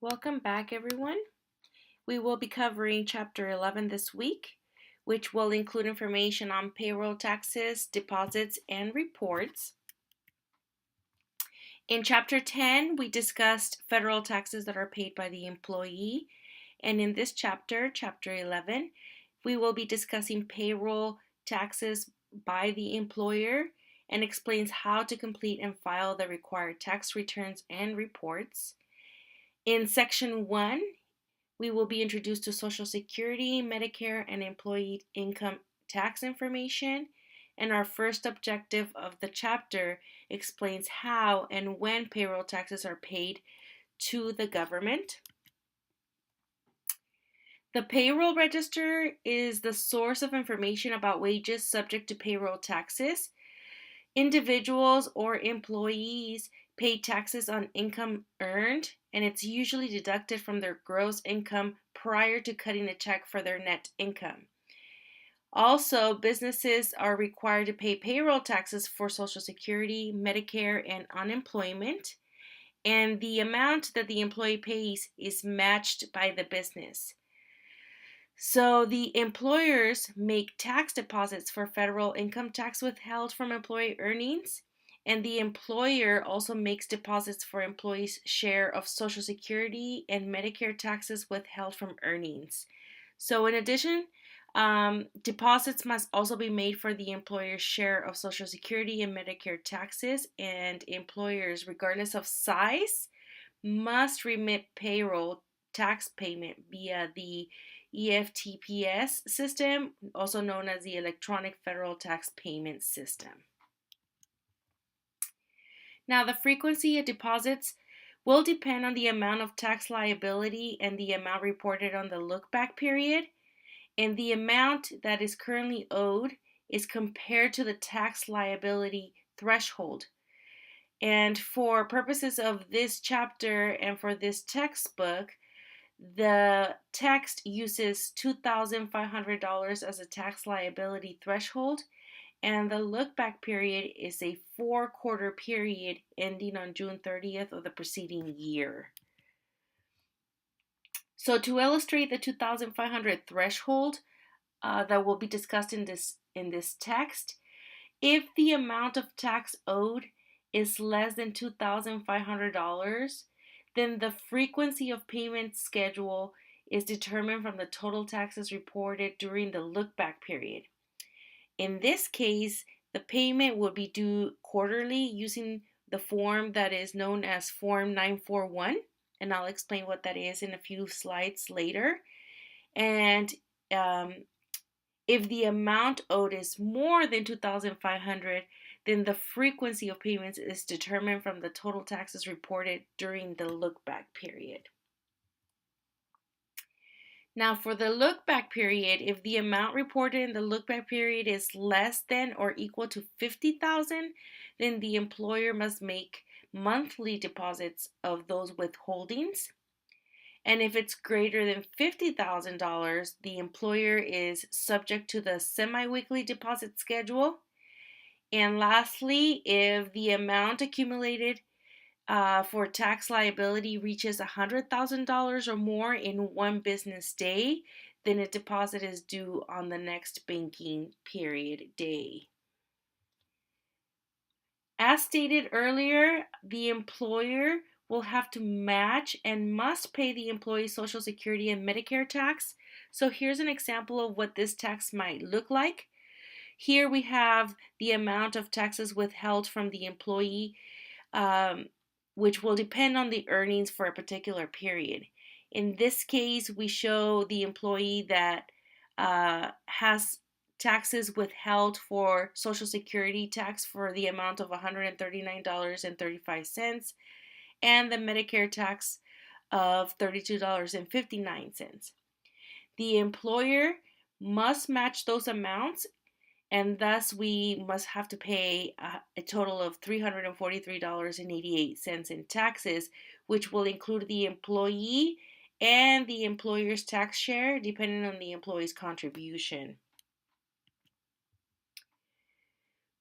Welcome back, everyone. We will be covering Chapter 11 this week, which will include information on payroll taxes, deposits, and reports. In Chapter 10, we discussed federal taxes that are paid by the employee. And in this chapter, Chapter 11, we will be discussing payroll taxes by the employer and explains how to complete and file the required tax returns and reports. In Section 1, we will be introduced to Social Security, Medicare, and employee income tax information. And our first objective of the chapter explains how and when payroll taxes are paid to the government. The payroll register is the source of information about wages subject to payroll taxes. Individuals or employees pay taxes on income earned, and it's usually deducted from their gross income prior to cutting a check for their net income. Also, businesses are required to pay payroll taxes for Social Security, Medicare, and unemployment, and the amount that the employee pays is matched by the business. So the employers make tax deposits for federal income tax withheld from employee earnings, and the employer also makes deposits for employees' share of Social Security and Medicare taxes withheld from earnings. So in addition, deposits must also be made for the employer's share of Social Security and Medicare taxes, and employers, regardless of size, must remit payroll tax payment via the EFTPS system, also known as the Electronic Federal Tax Payment System. Now, the frequency of deposits will depend on the amount of tax liability and the amount reported on the lookback period, and the amount that is currently owed is compared to the tax liability threshold. And for purposes of this chapter and for this textbook, the text uses $2,500 as a tax liability threshold, and the lookback period is a 4-quarter period ending on June 30th of the preceding year. So to illustrate the 2,500 threshold that will be discussed in this text, if the amount of tax owed is less than $2,500, then the frequency of payment schedule is determined from the total taxes reported during the lookback period. In this case, the payment will be due quarterly using the form that is known as Form 941, and I'll explain what that is in a few slides later. And if the amount owed is more than $2,500, then the frequency of payments is determined from the total taxes reported during the lookback period. Now, for the lookback period, if the amount reported in the lookback period is less than or equal to $50,000, then the employer must make monthly deposits of those withholdings. And if it's greater than $50,000, the employer is subject to the semi-weekly deposit schedule. And lastly, if the amount accumulated for tax liability reaches $100,000 or more in one business day, then a deposit is due on the next banking period day. As stated earlier, the employer will have to match and must pay the employee's Social Security and Medicare tax. So here's an example of what this tax might look like. Here we have the amount of taxes withheld from the employee, which will depend on the earnings for a particular period. In this case, we show the employee that has taxes withheld for Social Security tax for the amount of $139.35 and the Medicare tax of $32.59. The employer must match those amounts, and thus we must have to pay a total of $343.88 in taxes, which will include the employee and the employer's tax share, depending on the employee's contribution.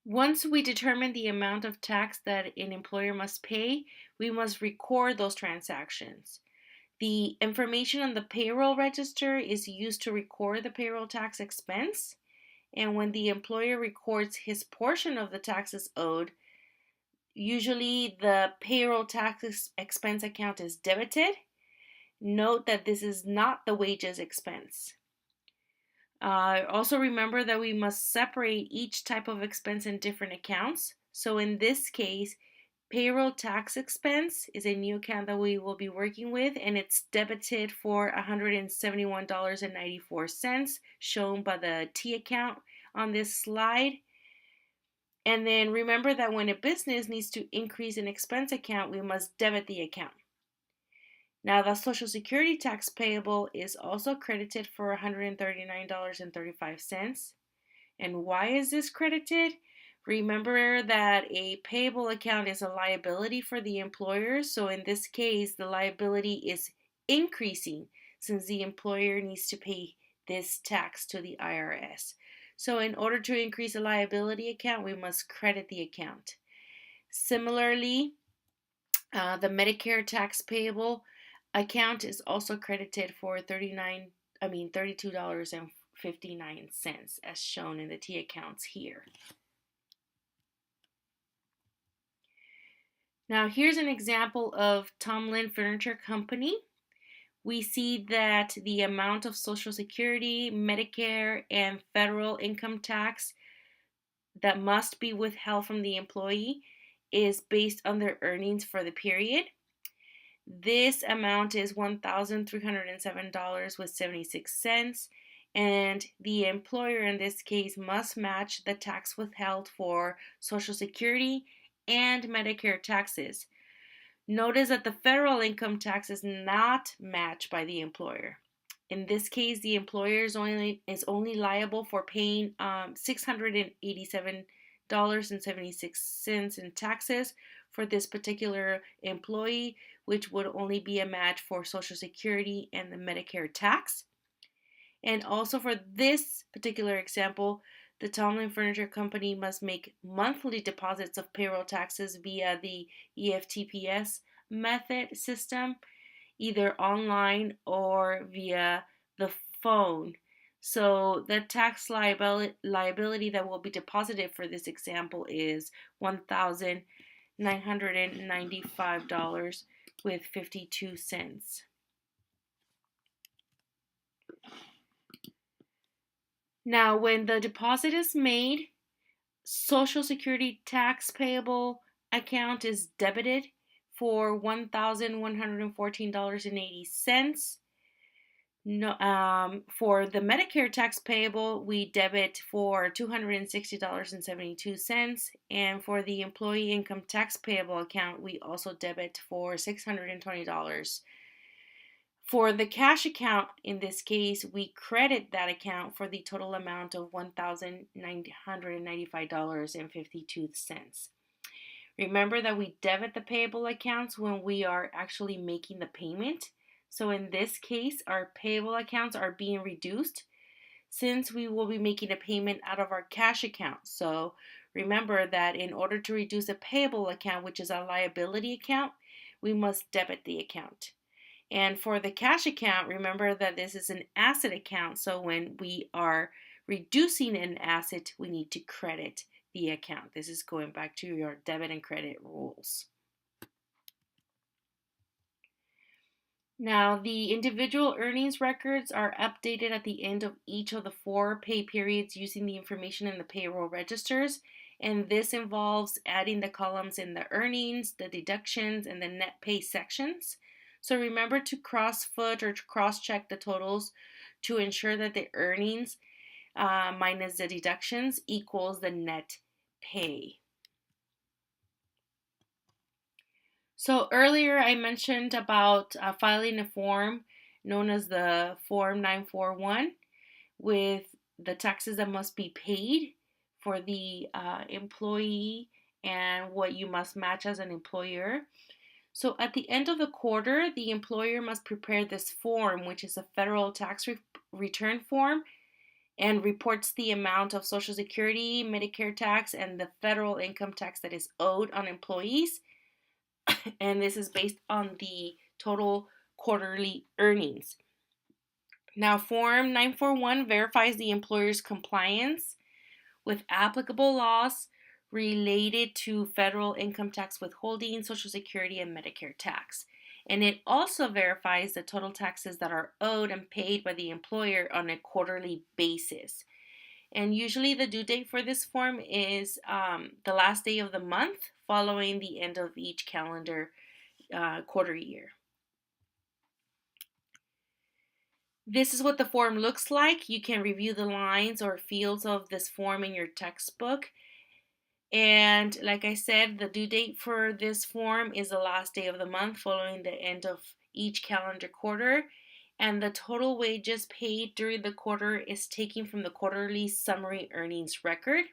Once we determine the amount of tax that an employer must pay, we must record those transactions. The information on the payroll register is used to record the payroll tax expense. And when the employer records his portion of the taxes owed, usually the payroll tax expense account is debited. Note that this is not the wages expense. Also remember that we must separate each type of expense in different accounts. So in this case, payroll tax expense is a new account that we will be working with, and it's debited for $171.94, shown by the T account on this slide. And then remember that when a business needs to increase an expense account, we must debit the account. Now, the Social Security tax payable is also credited for $139.35. And why is this credited? Remember that a payable account is a liability for the employer. So in this case, the liability is increasing since the employer needs to pay this tax to the IRS. So in order to increase a liability account, we must credit the account. Similarly, the Medicare tax payable account is also credited for $32.59 as shown in the T accounts here. Now here's an example of Tomlin Furniture Company. We see that the amount of Social Security, Medicare, and federal income tax that must be withheld from the employee is based on their earnings for the period. This amount is $1,307.76, and the employer in this case must match the tax withheld for Social Security and Medicare taxes. Notice that the federal income tax is not matched by the employer. In this case, the employer is only liable for paying $687.76 in taxes for this particular employee, which would only be a match for Social Security and the Medicare tax. And also for this particular example, the Tomlin Furniture Company must make monthly deposits of payroll taxes via the EFTPS method system, either online or via the phone. So the tax liability that will be deposited for this example is $1,995.52. Now, when the deposit is made, Social Security tax payable account is debited for $1,114.80. No, for the Medicare tax payable, we debit for $260.72, and for the employee income tax payable account, we also debit for $620. For the cash account, in this case, we credit that account for the total amount of $1,995.52. Remember that we debit the payable accounts when we are actually making the payment. So in this case, our payable accounts are being reduced since we will be making a payment out of our cash account. So remember that in order to reduce a payable account, which is a liability account, we must debit the account. And for the cash account, remember that this is an asset account. So when we are reducing an asset, we need to credit the account. This is going back to your debit and credit rules. Now, the individual earnings records are updated at the end of each of the 4 pay periods using the information in the payroll registers. And this involves adding the columns in the earnings, the deductions, and the net pay sections. So remember to cross-foot or cross-check the totals to ensure that the earnings minus the deductions equals the net pay. So earlier I mentioned about filing a form known as the Form 941 with the taxes that must be paid for the employee and what you must match as an employer. So at the end of the quarter, the employer must prepare this form, which is a federal tax return form, and reports the amount of Social Security, Medicare tax, and the federal income tax that is owed on employees. And this is based on the total quarterly earnings. Now, Form 941 verifies the employer's compliance with applicable laws related to federal income tax withholding, Social Security, and Medicare tax. And it also verifies the total taxes that are owed and paid by the employer on a quarterly basis. And usually the due date for this form is the last day of the month following the end of each calendar quarter year. This is what the form looks like. You can review the lines or fields of this form in your textbook. And like I said, the due date for this form is the last day of the month following the end of each calendar quarter. And the total wages paid during the quarter is taken from the quarterly summary earnings record.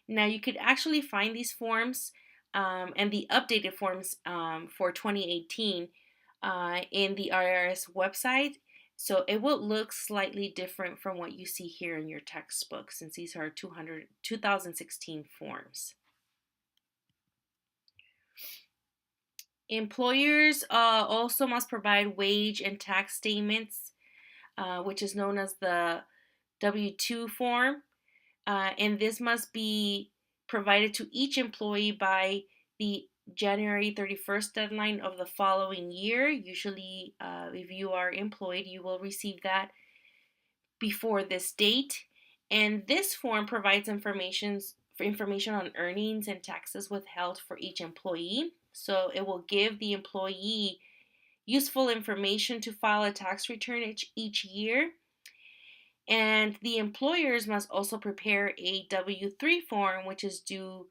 Now, you could actually find these forms and the updated forms for 2018 in the IRS website. So it will look slightly different from what you see here in your textbook, since these are 2016 forms. Employers also must provide wage and tax statements, which is known as the W-2 form. And this must be provided to each employee by the January 31st deadline of the following year. Usually, if you are employed, you will receive that before this date. And this form provides information on earnings and taxes withheld for each employee. So it will give the employee useful information to file a tax return each year. And the employers must also prepare a W-3 form, which is due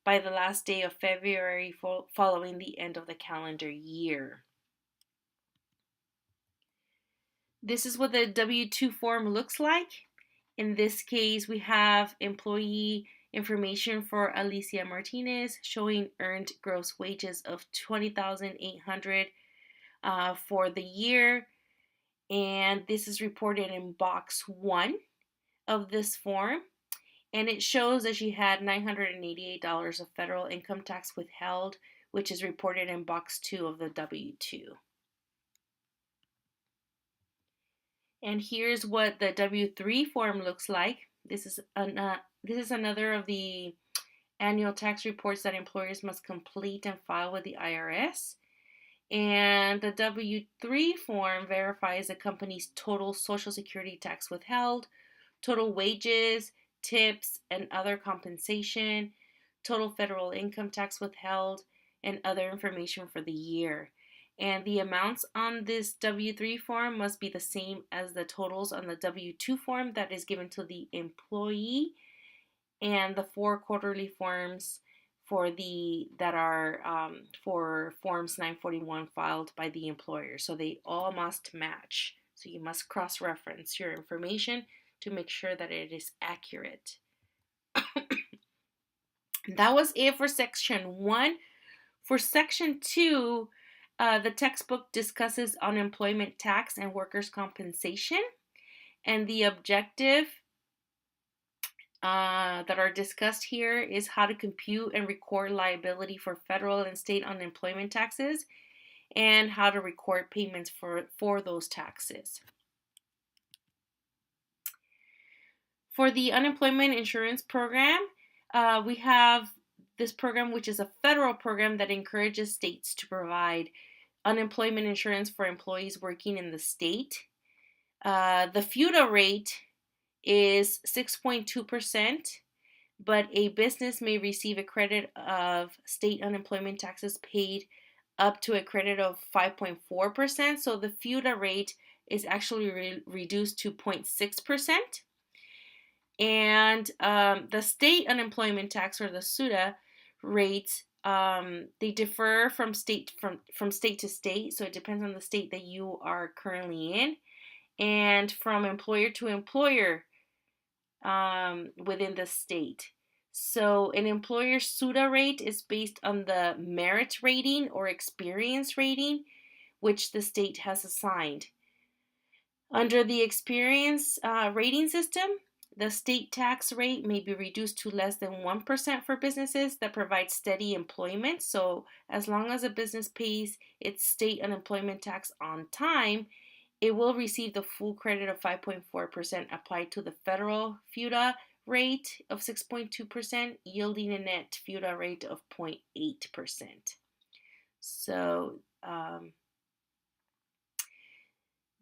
by the last day of February following the end of the calendar year. This is what the W-2 form looks like. In this case, we have employee information for Alicia Martinez showing earned gross wages of $20,800 for the year. And this is reported in box 1 of this form. And it shows that she had $988 of federal income tax withheld, which is reported in box 2 of the W-2. And here's what the W-3 form looks like. This is another of the annual tax reports that employers must complete and file with the IRS. And the W-3 form verifies the company's total Social Security tax withheld, total wages, tips, and other compensation, total federal income tax withheld, and other information for the year. And the amounts on this W-3 form must be the same as the totals on the W-2 form that is given to the employee, and the 4 quarterly forms for Forms 941 filed by the employer. So they all must match. So you must cross-reference your information to make sure that it is accurate. That was it for section 1. For section 2, the textbook discusses unemployment tax and workers' compensation, and the objective that are discussed here is how to compute and record liability for federal and state unemployment taxes, and how to record payments for those taxes. For the unemployment insurance program, we have this program, which is a federal program that encourages states to provide unemployment insurance for employees working in the state. The FUTA rate is 6.2%, but a business may receive a credit of state unemployment taxes paid up to a credit of 5.4%. So the FUTA rate is actually reduced to 0.6%. And the state unemployment tax, or the SUTA rates, they differ from state to state. So it depends on the state that you are currently in, and from employer to employer within the state. So an employer's SUTA rate is based on the merit rating or experience rating, which the state has assigned. Under the experience rating system, the state tax rate may be reduced to less than 1% for businesses that provide steady employment. So, as long as a business pays its state unemployment tax on time, it will receive the full credit of 5.4% applied to the federal FUTA rate of 6.2%, yielding a net FUTA rate of 0.8%. So,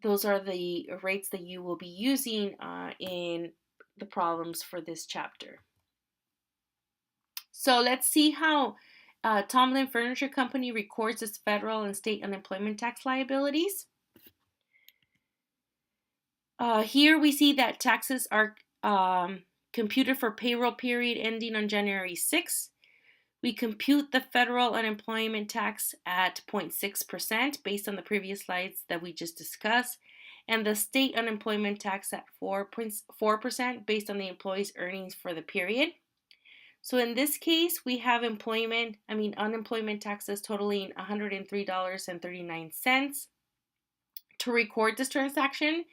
those are the rates that you will be using in the problems for this chapter. So let's see how Tomlin Furniture Company records its federal and state unemployment tax liabilities. Here we see that taxes are computed for payroll period ending on January 6th. We compute the federal unemployment tax at 0.6% based on the previous slides that we just discussed, and the state unemployment tax at 4% based on the employee's earnings for the period. So in this case, we have unemployment taxes totaling $103.39. To record this transaction,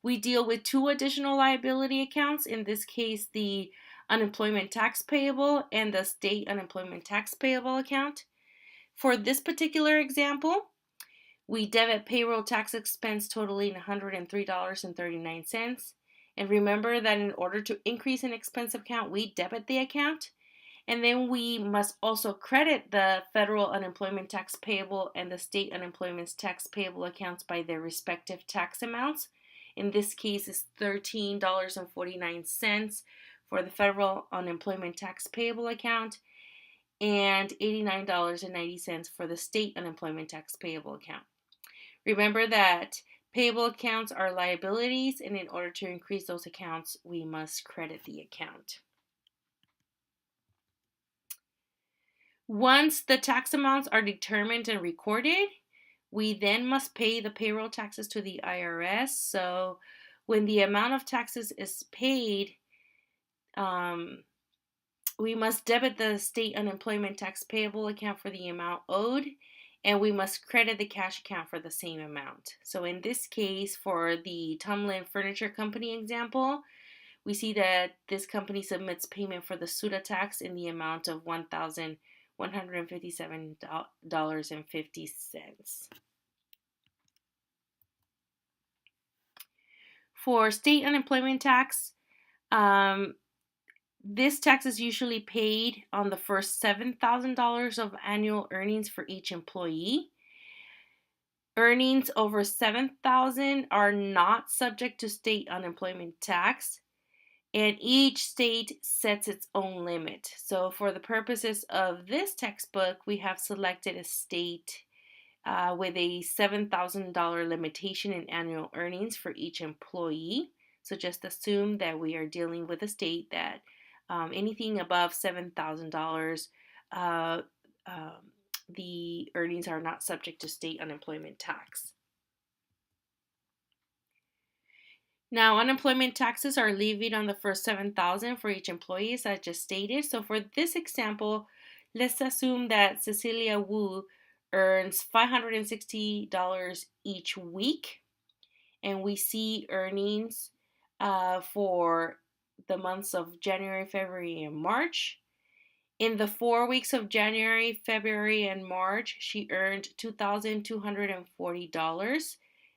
we deal with two additional liability accounts, in this case, the unemployment tax payable and the state unemployment tax payable account. For this particular example, we debit payroll tax expense totaling $103.39. And remember that in order to increase an expense account, we debit the account. And then we must also credit the federal unemployment tax payable and the state unemployment tax payable accounts by their respective tax amounts. In this case, it's $13.49 for the federal unemployment tax payable account and $89.90 for the state unemployment tax payable account. Remember that payable accounts are liabilities, and in order to increase those accounts, we must credit the account. Once the tax amounts are determined and recorded, we then must pay the payroll taxes to the IRS. So when the amount of taxes is paid, we must debit the state unemployment tax payable account for the amount owed, and we must credit the cash account for the same amount. So in this case, for the Tomlin Furniture Company example, we see that this company submits payment for the SUTA tax in the amount of $1,157.50. For state unemployment tax, this tax is usually paid on the first $7,000 of annual earnings for each employee. Earnings over $7,000 are not subject to state unemployment tax, and each state sets its own limit. So for the purposes of this textbook, we have selected a state with a $7,000 limitation in annual earnings for each employee. So just assume that we are dealing with a state that anything above $7,000, the earnings are not subject to state unemployment tax. Now, unemployment taxes are levied on the first $7,000 for each employee, as I just stated. So for this example, let's assume that Cecilia Wu earns $560 each week, and we see earnings for the months of January, February, and March. In the 4 weeks of January, February, and March, she earned $2,240,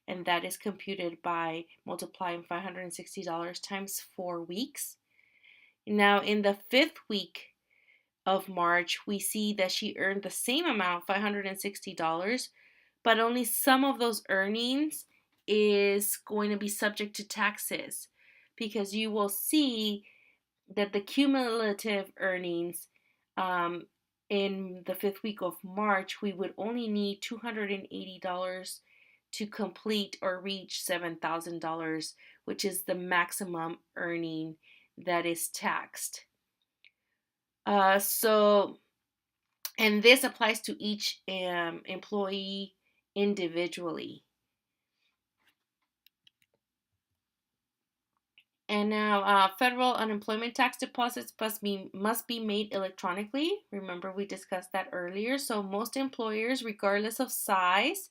and that is computed by multiplying $560 times 4 weeks. Now, in the 5th week of March, we see that she earned the same amount, $560, but only some of those earnings is going to be subject to taxes, because you will see that the cumulative earnings in the 5th week of March, we would only need $280 to complete or reach $7,000, which is the maximum earning that is taxed. And this applies to each employee individually. And now, federal unemployment tax deposits must be made electronically. Remember, we discussed that earlier. So most employers, regardless of size,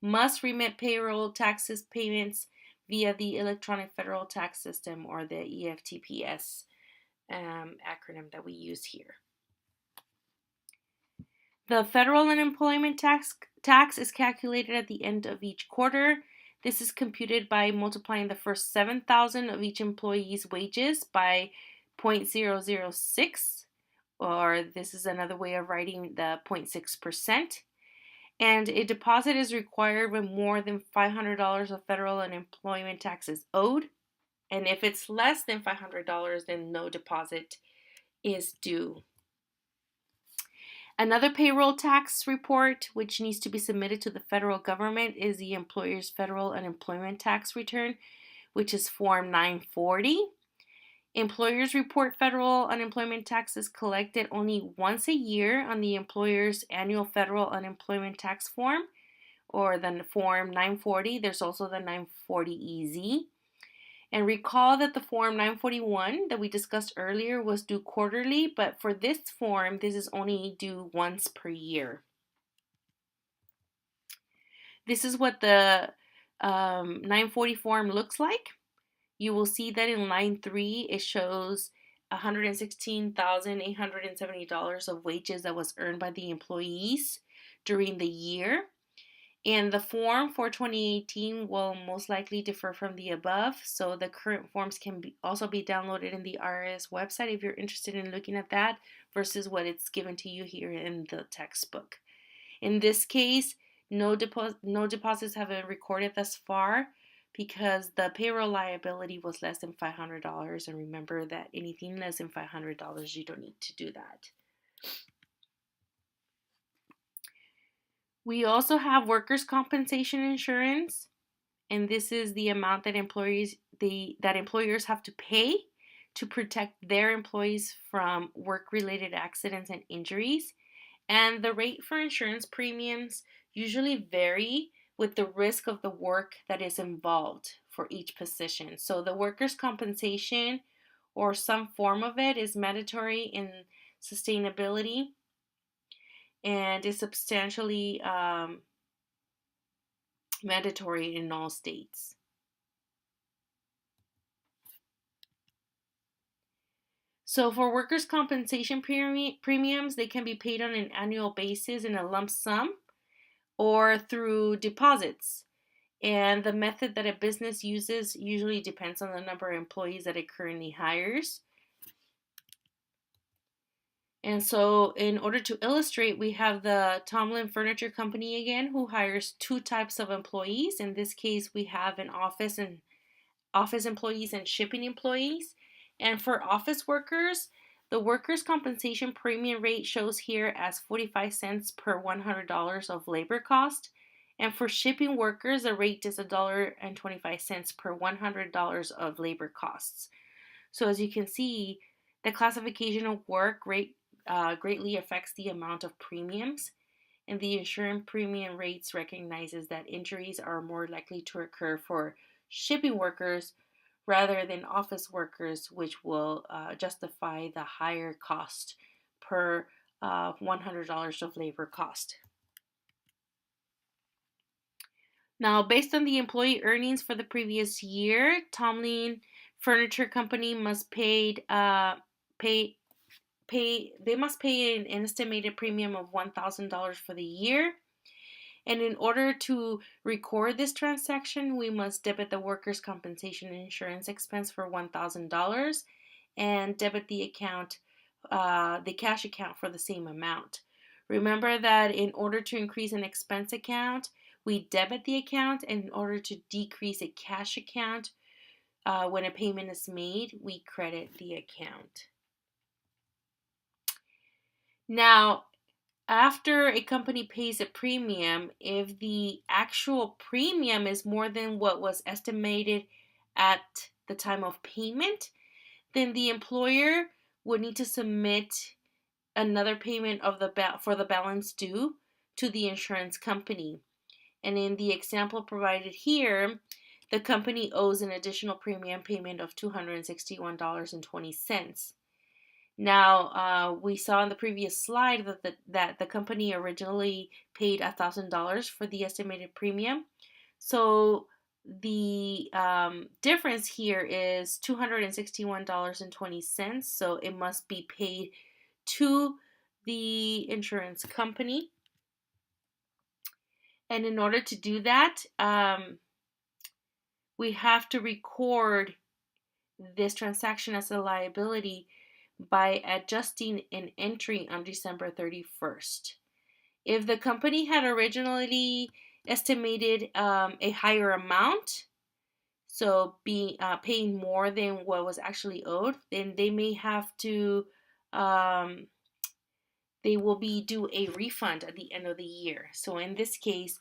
must remit payroll taxes payments via the Electronic Federal Tax System, or the EFTPS acronym that we use here. The federal unemployment tax is calculated at the end of each quarter. This is computed by multiplying the first 7,000 of each employee's wages by 0.006, or this is another way of writing the 0.6%. And a deposit is required when more than $500 of federal unemployment tax is owed. And if it's less than $500, then no deposit is due. Another payroll tax report which needs to be submitted to the federal government is the employer's federal unemployment tax return, which is Form 940. Employers report federal unemployment taxes collected only once a year on the employer's annual federal unemployment tax form, or the Form 940. There's also the 940EZ. And recall that the Form 941 that we discussed earlier was due quarterly, but for this form, this is only due once per year. This is what the 940 form looks like. You will see that in line 3, it shows $116,870 of wages that was earned by the employees during the year. And the form for 2018 will most likely differ from the above, so the current forms can also be downloaded in the IRS website if you're interested in looking at that versus what it's given to you here in the textbook. In this case, no deposits have been recorded thus far because the payroll liability was less than $500, and remember that anything less than $500, you don't need to do that. We also have workers' compensation insurance, and this is the amount that employers have to pay to protect their employees from work-related accidents and injuries. And the rate for insurance premiums usually vary with the risk of the work that is involved for each position. So the workers' compensation or some form of it is mandatory in sustainability and is substantially mandatory in all states. So for workers' compensation premiums, they can be paid on an annual basis in a lump sum or through deposits. And the method that a business uses usually depends on the number of employees that it currently hires. And so in order to illustrate, we have the Tomlin Furniture Company again, who hires two types of employees. In this case, we have an office employees and shipping employees. And for office workers, the workers' compensation premium rate shows here as 45 cents per $100 of labor cost. And for shipping workers, the rate is $1.25 per $100 of labor costs. So as you can see, the classification of work rate greatly affects the amount of premiums, and the insurance premium rates recognizes that injuries are more likely to occur for shipping workers rather than office workers, which will justify the higher cost per $100 of labor cost. Now, based on the employee earnings for the previous year, Tomlin Furniture Company must pay an estimated premium of $1,000 for the year. And in order to record this transaction, we must debit the workers' compensation insurance expense for $1,000 and debit the cash account for the same amount. Remember that in order to increase an expense account, we debit the account, and in order to decrease a cash account, when a payment is made, we credit the account. Now, after a company pays a premium, if the actual premium is more than what was estimated at the time of payment, then the employer would need to submit another payment for the balance due to the insurance company. And in the example provided here, the company owes an additional premium payment of $261.20. Now, we saw in the previous slide that the company originally paid $1,000 for the estimated premium. So The difference here is $261.20, so it must be paid to the insurance company. And in order to do that, we have to record this transaction as a liability by adjusting an entry on December 31st. If the company had originally estimated a higher amount, so paying more than what was actually owed, then they may have to they will be due a refund at the end of the year. So in this case,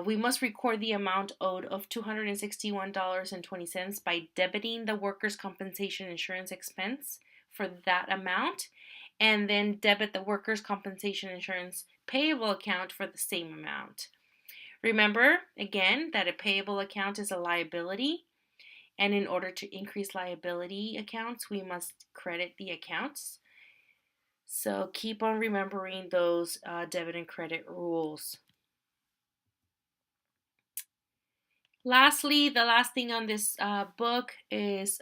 we must record the amount owed of $261.20 by debiting the workers' compensation insurance expense for that amount, and then debit the workers' compensation insurance payable account for the same amount. Remember, again, that a payable account is a liability, and in order to increase liability accounts, we must credit the accounts. So keep on remembering those debit and credit rules. Lastly, the last thing on this book is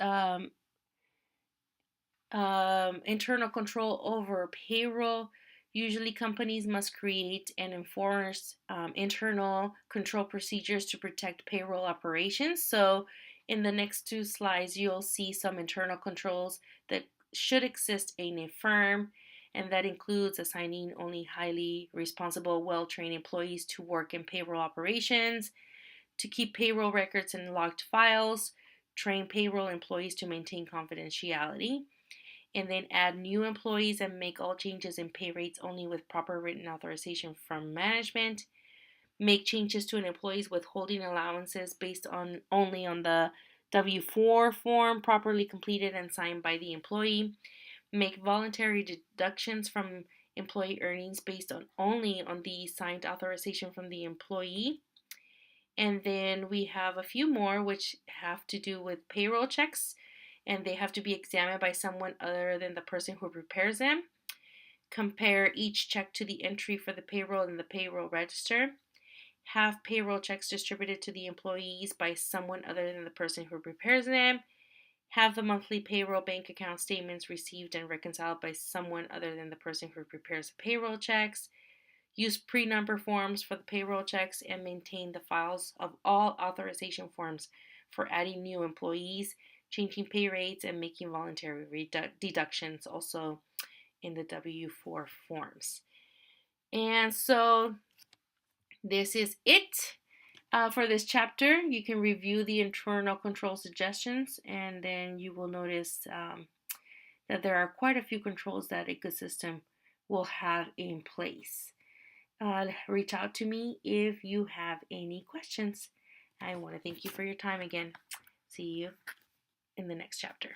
internal control over payroll. Usually, companies must create and enforce internal control procedures to protect payroll operations. So, in the next two slides, you'll see some internal controls that should exist in a firm, and that includes assigning only highly responsible, well-trained employees to work in payroll operations, to keep payroll records in locked files, train payroll employees to maintain confidentiality, and then add new employees and make all changes in pay rates only with proper written authorization from management, make changes to an employee's withholding allowances based on only on the W-4 form properly completed and signed by the employee, make voluntary deductions from employee earnings based on only on the signed authorization from the employee. And then we have a few more which have to do with payroll checks, and they have to be examined by someone other than the person who prepares them. Compare each check to the entry for the payroll in the payroll register. Have payroll checks distributed to the employees by someone other than the person who prepares them. Have the monthly payroll bank account statements received and reconciled by someone other than the person who prepares the payroll checks. Use pre-number forms for the payroll checks and maintain the files of all authorization forms for adding new employees, changing pay rates, and making voluntary deductions also in the W-4 forms. And so this is it for this chapter. You can review the internal control suggestions, and then you will notice that there are quite a few controls that a good system will have in place. Reach out to me if you have any questions. I want to thank you for your time again. See you in the next chapter.